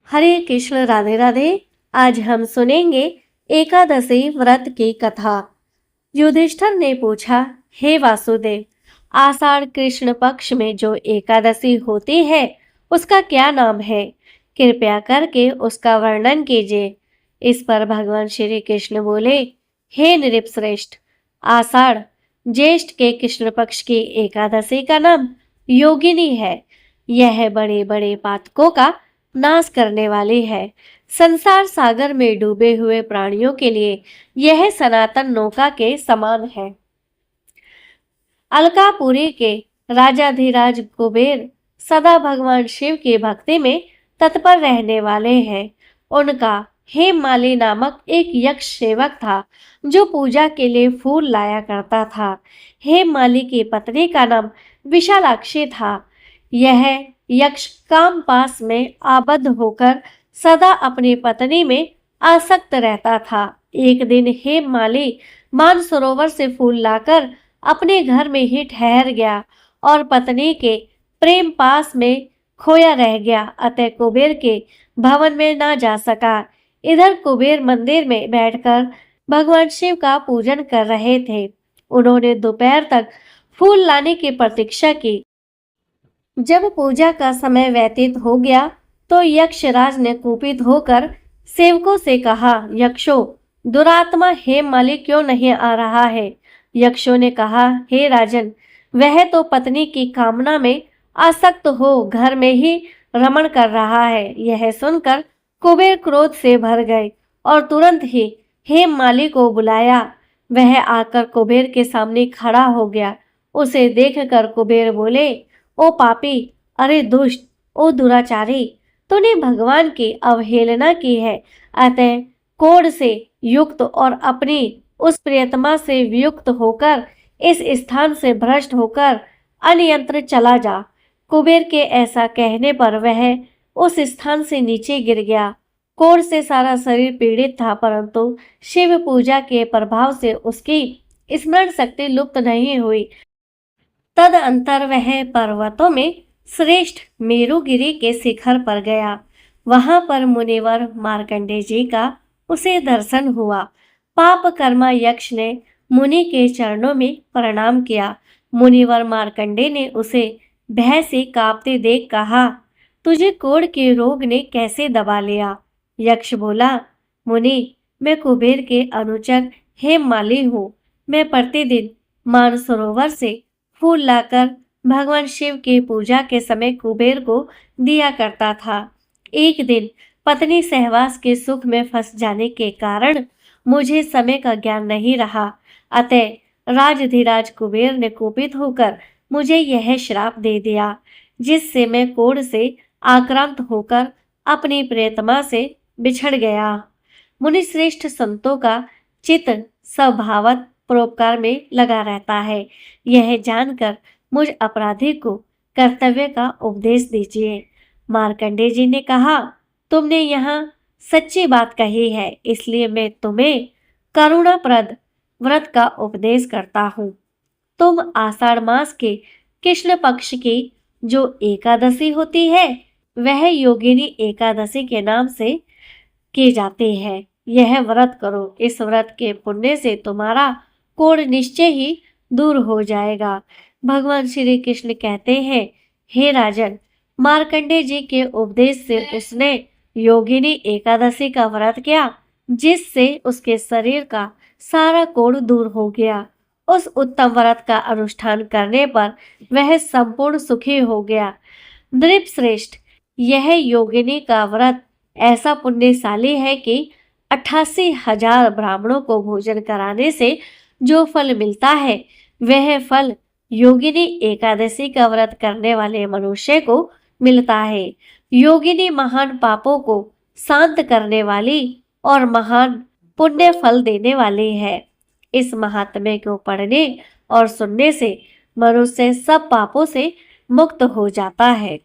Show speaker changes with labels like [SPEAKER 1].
[SPEAKER 1] हरे कृष्ण, राधे राधे। आज हम सुनेंगे एकादशी व्रत की कथा। युधिष्ठिर ने पूछा, हे वासुदेव, आषाढ़ कृष्ण पक्ष में जो एकादशी होती है उसका क्या नाम है? कृपया करके उसका वर्णन कीजिए। इस पर भगवान श्री कृष्ण बोले, हे नृपश्रेष्ठ, आषाढ़ ज्येष्ठ के कृष्ण पक्ष की एकादशी का नाम योगिनी है। यह बड़े बड़े पातकों का नाश करने वाली है। संसार सागर में डूबे हुए प्राणियों के लिए यह सनातन नौका के समान है। अलकापुरी के राजाधिराज कुबेर सदा भगवान शिव की भक्ति में तत्पर रहने वाले हैं। उनका हेममाली नामक एक यक्ष सेवक था जो पूजा के लिए फूल लाया करता था। हेममाली की पत्नी का नाम विशालाक्षी था। यह यक्ष काम पास में आबद्ध होकर सदा अपनी पत्नी में आसक्त रहता था। एक दिन हेममाली मानसरोवर से फूल लाकर अपने घर में ही ठहर गया और पत्नी के प्रेम पास में खोया रह गया। अतः कुबेर के भवन में ना जा सका। इधर कुबेर मंदिर में बैठकर भगवान शिव का पूजन कर रहे थे। उन्होंने दोपहर तक फूल लाने की प्रतीक्षा की। जब पूजा का समय व्यतीत हो गया तो यक्षराज ने कुपित होकर सेवकों से कहा, यक्षों, दुरात्मा हेममाली क्यों नहीं आ रहा है? यक्षों ने कहा, हे राजन, वह तो पत्नी की कामना में आसक्त हो घर में ही रमण कर रहा है। यह सुनकर कुबेर क्रोध से भर गए और तुरंत ही हेममाली को बुलाया। वह आकर कुबेर के सामने खड़ा हो गया। उसे देखकर कुबेर बोले, ओ पापी, अरे दुष्ट, ओ दुराचारी, तूने भगवान की अवहेलना की है। अतः कोढ़ से युक्त और अपनी उस प्रियतमा से वियुक्त होकर इस स्थान से भ्रष्ट होकर अन्यत्र चला जा। कुबेर के ऐसा कहने पर वह उस स्थान से नीचे गिर गया। कोढ़ से सारा शरीर पीड़ित था, परंतु शिव पूजा के प्रभाव से उसकी स्मरण शक्ति लुप्त नहीं हुई। तदंतर वह पर्वतों में श्रेष्ठ मेरुगिरी के शिखर पर गया। वहां पर मुनिवर मार्कंडेय जी का उसे दर्शन हुआ। पाप कर्मा यक्ष ने मुनि के चरणों में प्रणाम किया। मुनिवर मार्कंडेय ने उसे भय से कांपते देख कहा, तुझे कोढ़ के रोग ने कैसे दबा लिया? यक्ष बोला, मुनि, मैं कुबेर के अनुचर हेममाली हूँ। मैं प्रतिदिन मानसरोवर से फूल लाकर भगवान शिव की पूजा के समय कुबेर को दिया करता था। एक दिन पत्नी सहवास के सुख में फंस जाने के कारण मुझे समय का ज्ञान नहीं रहा। अतः राजधिराज कुबेर ने कुपित होकर मुझे यह श्राप दे दिया, जिससे मैं कोढ़ से आक्रांत होकर अपनी प्रियतमा से बिछड़ गया। मुनिश्रेष्ठ संतों का चित्त स्वभावत परोपकार में लगा रहता है। यह जानकर मुझ अपराधी को कर्तव्य का उपदेश दीजिए। मार्कंडेय जी ने कहा, तुमने यहाँ सच्ची बात कही है, इसलिए मैं तुम्हें करुणाप्रद व्रत का उपदेश करता हूँ। तुम आषाढ़ मास के कृष्ण पक्ष की जो एकादशी होती है वह योगिनी एकादशी के नाम से की जाती है। यह व्रत करो। इस व्रत के पुण्य से तुम्हारा कोढ़ निश्चय ही दूर हो जाएगा। भगवान श्री कृष्ण कहते हैं, हे राजन, मार्कंडेय जी के उपदेश से उसने योगिनी एकादशी का व्रत किया, जिससे उसके शरीर का सारा कोढ़ दूर हो गया। उस उत्तम व्रत का अनुष्ठान करने पर वह संपूर्ण सुखी हो गया। नृपश्रेष्ठ, यह योगिनी का व्रत ऐसा पुण्यशाली है कि 88,000 ब्राह्मणों को भोजन कराने से जो फल मिलता है वह फल योगिनी एकादशी का व्रत करने वाले मनुष्य को मिलता है। योगिनी महान पापों को शांत करने वाली और महान पुण्य फल देने वाली है। इस महात्म्य को पढ़ने और सुनने से मनुष्य सब पापों से मुक्त हो जाता है।